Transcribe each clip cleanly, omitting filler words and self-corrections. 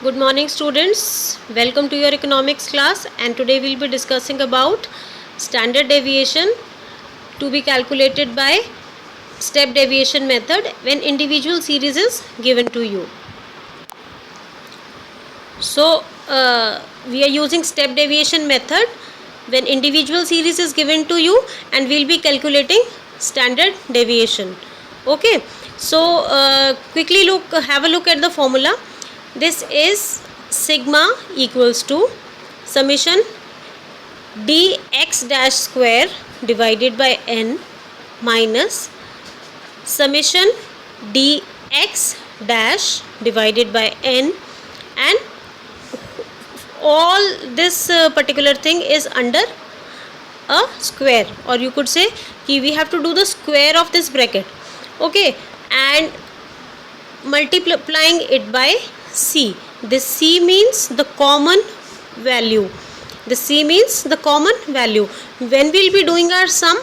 Good morning students, welcome to your economics class, and today we will be discussing about standard deviation to be calculated by step deviation method when individual series is given to you. So we are using step deviation method when individual series is given to you, and we will be calculating standard deviation. Okay, so quickly have a look at the formula. This is sigma equals to summation dx dash square divided by n minus summation dx dash divided by n, and all this particular thing is under a square, or you could say कि we have to do the square of this bracket. Okay, and multiplying it by c. This c means the common value. The c means the common value. When we will be doing our sum,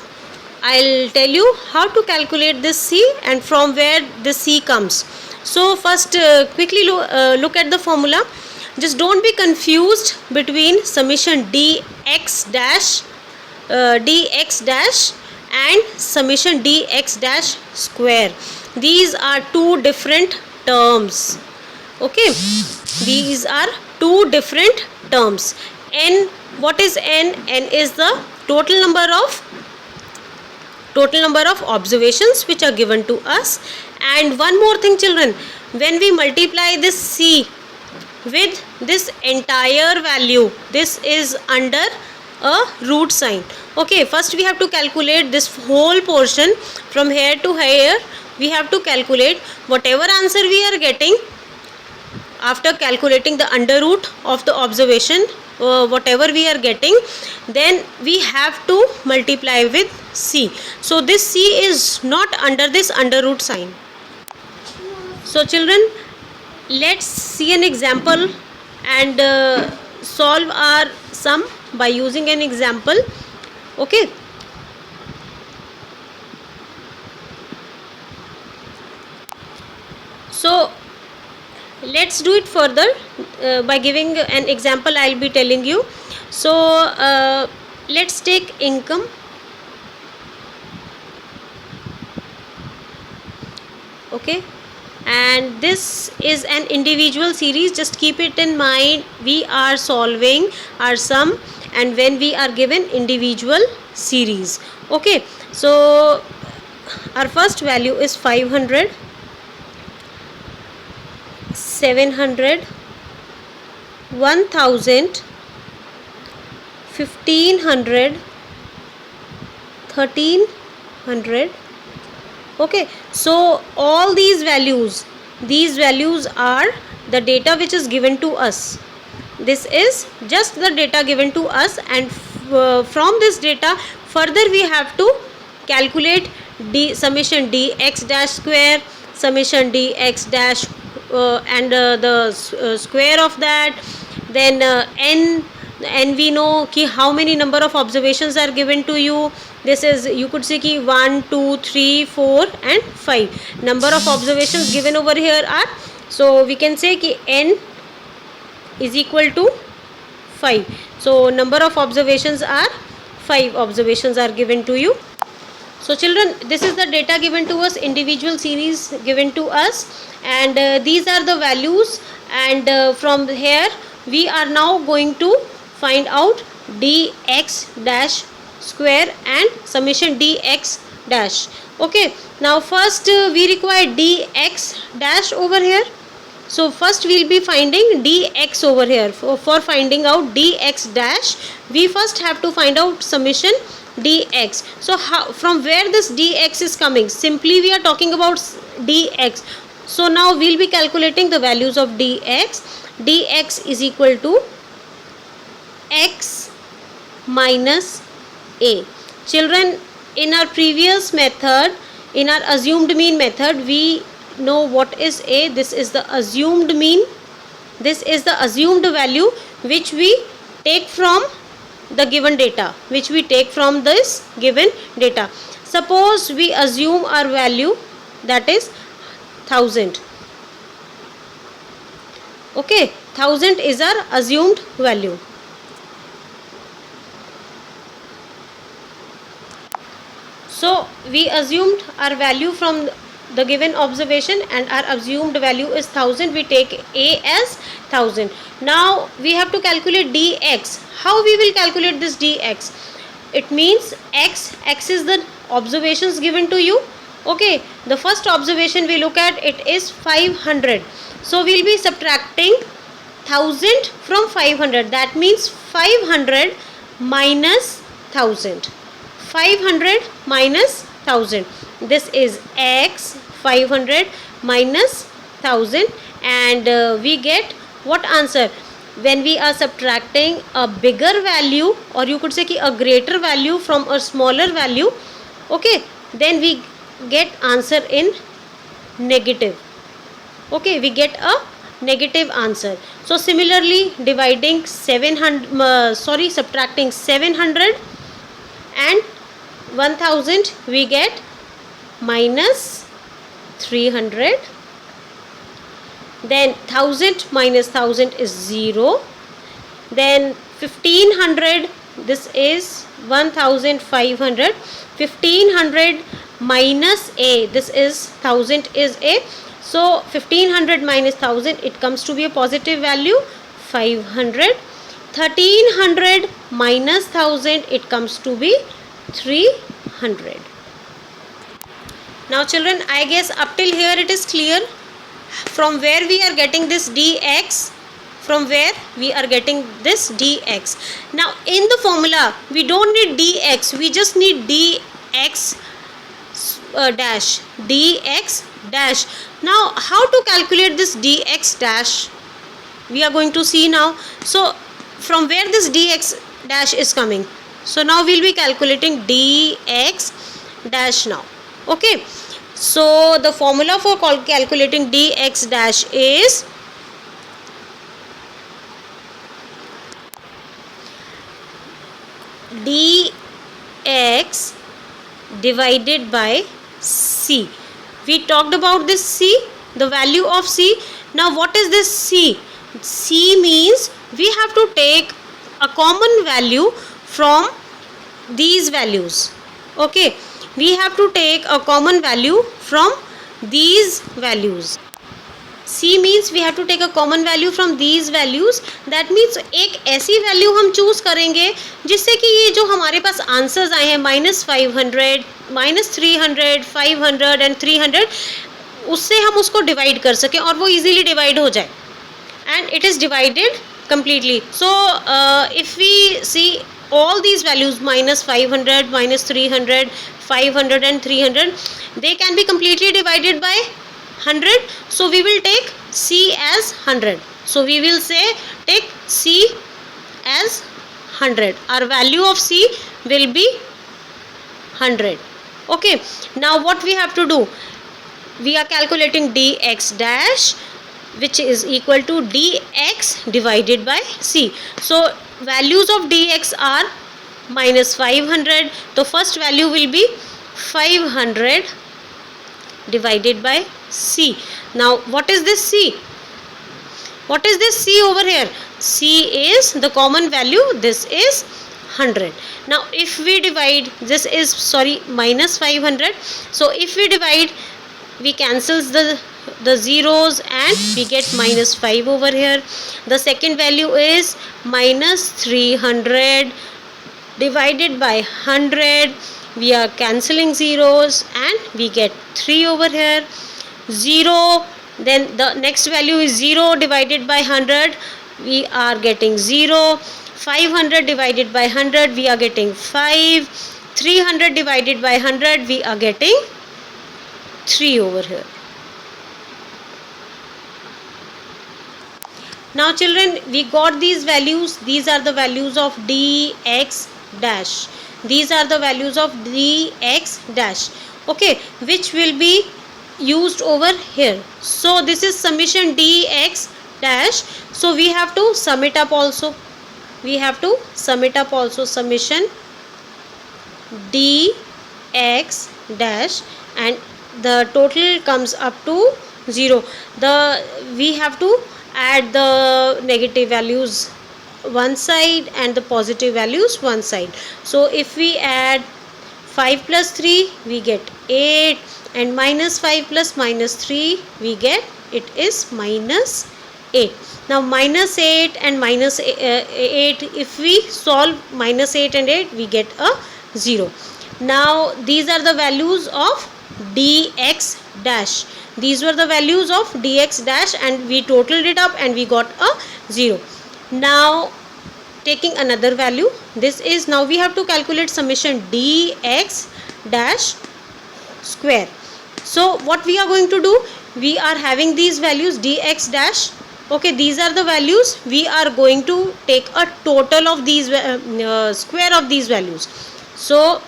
I'll tell you how to calculate this c and from where the c comes. So first quickly look at the formula. Just don't be confused between summation dx dash and summation dx dash square. These are two different terms. Okay, these are two different terms. N, what is n? N is the total number of observations which are given to us. And one more thing, children, when we multiply this c with this entire value, this is under a root sign. Okay, first we have to calculate this whole portion from here to here. We have to calculate whatever answer we are getting after calculating the under root of the observation, whatever we are getting, then we have to multiply with c. So this c is not under this under root sign. So children, let's see an example and solve our sum by using an example. Okay, so let's do it further by giving an example I'll be telling you. So let's take income. Okay, and this is an individual series. Just keep it in mind, we are solving our sum and when we are given individual series. Okay, so our first value is 500, 700, 1000, 1500, 1300. Okay, so all these values are the data which is given to us. This is just the data given to us, and from this data further we have to calculate summation dx dash square, summation dx dash and the square of that. Then n we know ki how many number of observations are given to you. This is, you could say ki 1, 2, 3, 4 and 5 number of observations given over here are. So we can say ki n is equal to 5. So number of observations are 5 observations are given to you. So children, this is the data given to us, individual series given to us, and these are the values, and from here we are now going to find out dx dash square and summation dx dash. Okay, now first we require dx dash over here. So first we will be finding dx over here. For finding out dx dash, we first have to find out summation dx. So from where this dx is coming? Simply we are talking about dx. So now we will be calculating the values of dx. Dx is equal to x minus a. Children, in our previous method, in our assumed mean method, we know what is a. This is the assumed mean. This is the assumed value which we take from the given data, which we take from this given data. Suppose we assume our value, that is 1000. Okay, 1000 is our assumed value. So we assumed our value from the given observation, and our assumed value is 1000. We take A as 1000. Now we have to calculate dx. How we will calculate this dx? It means x is the observations given to you. Okay, the first observation we look at, it is 500. So we'll be subtracting 1000 from 500. That means 500 minus 1000. 500 minus 1000. This is x, 500 minus 1000, and we get what answer? When we are subtracting a bigger value, or you could say ki a greater value from a smaller value, okay, then we get answer in negative. Okay, we get a negative answer. So similarly, dividing 700, subtracting 700 and 1000, we get minus 300. Then 1000 minus 1000 is 0. Then 1500, this is 1500. 1500 minus a, this is 1000 is a. So 1500 minus 1000, it comes to be a positive value, 500. 1300 minus 1000, it comes to be 300. Now children, I guess up till here it is clear from where we are getting this dx, from where we are getting this dx. Now in the formula we don't need dx, we just need dx dash, dx dash. Now how to calculate this dx dash, we are going to see now. So from where this dx dash is coming, so now we'll be calculating dx dash now. Okay, so the formula for calculating dx dash is dx divided by c. We talked about this c, the value of c. Now what is this c? C means we have to take a common value from these values. Okay, we have to take a common value from these values. C means we have to take a common value from these values. That means एक ऐसी value हम choose करेंगे जिससे कि ये जो हमारे पास answers आए हैं -500, -300, 500 and 300, उससे हम उसको divide कर सकें और वो easily divide हो जाए. And it is divided completely. So if we see all these values, -500, -300, 500 and 300, they can be completely divided by 100. So we will take c as 100. So we will say take c as 100. Our value of c will be 100. Okay, now what we have to do? We are calculating dx dash, which is equal to dx divided by c. So values of dx are -500. The first value will be 500 divided by c. Now what is this c? What is this c over here? C is the common value. This is 100. Now if we divide, this is -500. So if we divide, we cancels the zeros and we get -5 over here. The second value is -300 divided by 100. We are cancelling zeros and we get 3 over here. 0. Then the next value is 0 divided by 100. We are getting 0. 500 divided by 100. We are getting 5. 300 divided by 100. We are getting 3 over here. Now children, we got these values. These are the values of dx dash. These are the values of dx dash. Okay, which will be used over here. So this is summation dx dash. So we have to sum it up also. We have to sum it up also. Summation dx dash, and the total comes up to 0. We have to add the negative values one side and the positive values one side. So if we add 5 plus 3 we get 8, and minus 5 plus minus 3 we get it is minus 8. Now minus 8 and minus 8, if we solve minus 8 and 8 we get a 0. Now these are the values of dx dash. These were the values of dx dash and we totaled it up and we got a 0. Now taking another value, this is, now we have to calculate summation dx dash square. So what we are going to do, we are having these values dx dash. Okay, these are the values. We are going to take a total of these square of these values. So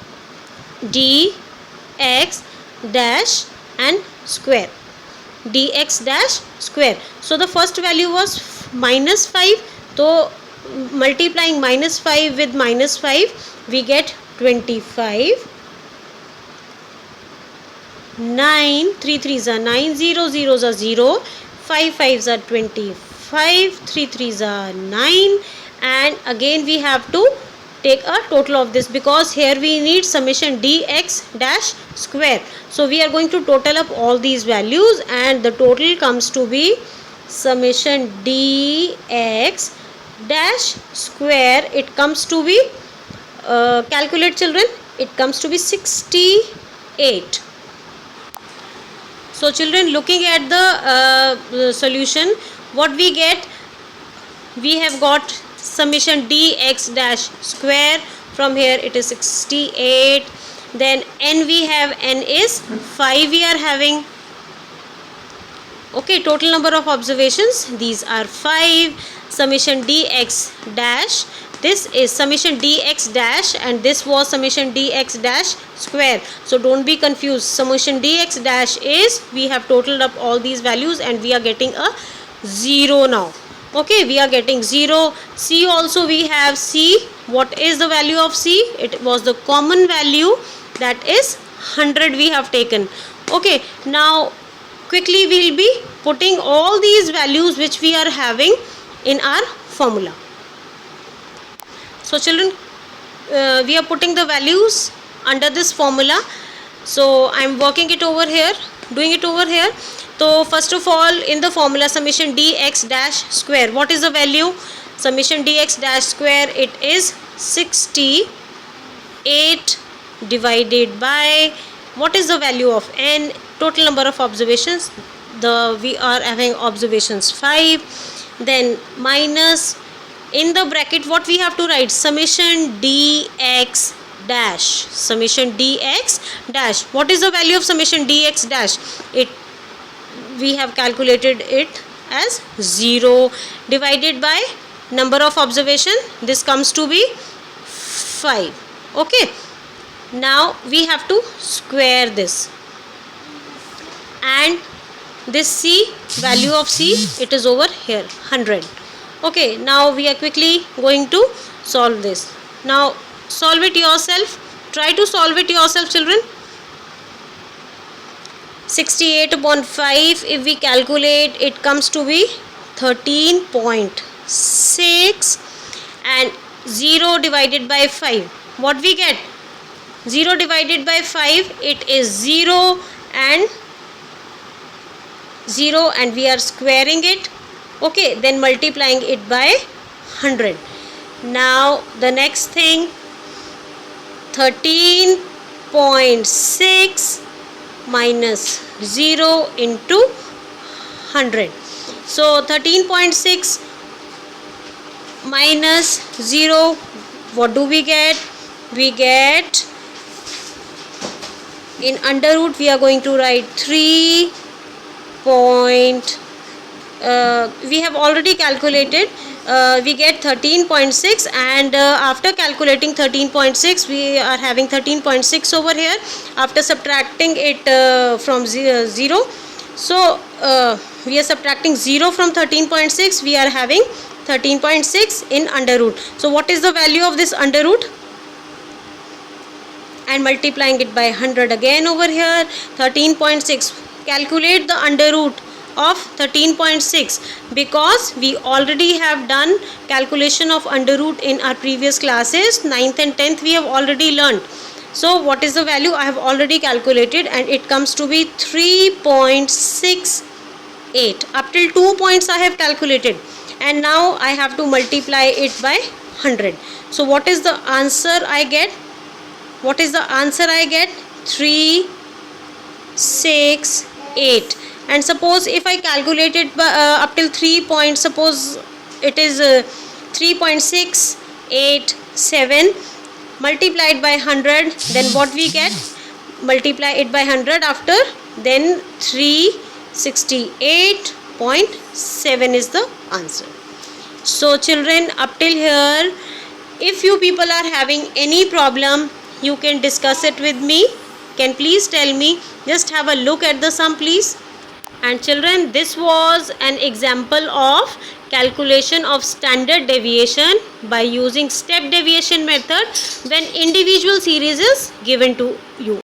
dx dash and square, dx dash square. So the first value was minus 5. So multiplying minus 5 with minus 5 we get 25. 9, 3 3s are 9, 0 0s are 0, 5 5s are 25, 3 3s are 9, and again we have to take a total of this because here we need summation dx dash square. So we are going to total up all these values and the total comes to be summation dx dash square. It comes to be, calculate children, it comes to be 68. So children, looking at the solution, what we get, we have got summation dx dash square. From here it is 68. Then n we have, n is 5 we are having. Okay, total number of observations, these are 5. Summation dx dash, this is summation dx dash and this was summation dx dash square. So don't be confused. Summation dx dash is, we have totaled up all these values and we are getting a 0 now. Okay, we are getting 0. C also we have C. What is the value of C? It was the common value, that is 100 we have taken. Okay, now quickly we will be putting all these values which we are having in our formula. So children, we are putting the values under this formula. So I am working it over here, doing it over here. So first of all, in the formula summation dx dash square, what is the value? Summation dx dash square, it is 68 divided by, what is the value of n? Total number of observations, we are having observations 5. Then minus, in the bracket what we have to write, summation dx dash, summation dx dash. What is the value of summation dx dash? It, we have calculated it as 0 divided by number of observation, this comes to be 5. Okay, now we have to square this, and this C, value of C, it is over here 100. Okay, now we are quickly going to solve this. Now solve it yourself, try to solve it yourself children. 68 upon 5, if we calculate, it comes to be 13.6, and 0 divided by 5, what we get? 0 divided by 5, it is 0 and 0, and we are squaring it. Okay, then multiplying it by 100. Now the next thing, 13.6 minus 0 into 100. So 13.6 minus 0, what do we get? We get, in under root we are going to write 3 point, we have already calculated, we get 13.6, and after calculating 13.6 we are having 13.6 over here after subtracting it from 0. So we are subtracting 0 from 13.6, we are having 13.6 in under root. So what is the value of this under root? And multiplying it by 100 again over here, 13.6. Calculate the under root of 13.6 because we already have done calculation of under root in our previous classes. 9th and 10th we have already learned. So what is the value? I have already calculated and it comes to be 3.68. Up till 2 points I have calculated and now I have to multiply it by 100. So what is the answer I get? What is the answer I get? 368. And suppose if I calculate it by, up till 3 points, suppose it is 3.687 multiplied by 100, then what we get? Multiply it by 100 after, then 368.7 is the answer. So children, up till here, if you people are having any problem, you can discuss it with me. Can please tell me? Just have a look at the sum please. And children, this was an example of calculation of standard deviation by using step deviation method when individual series is given to you.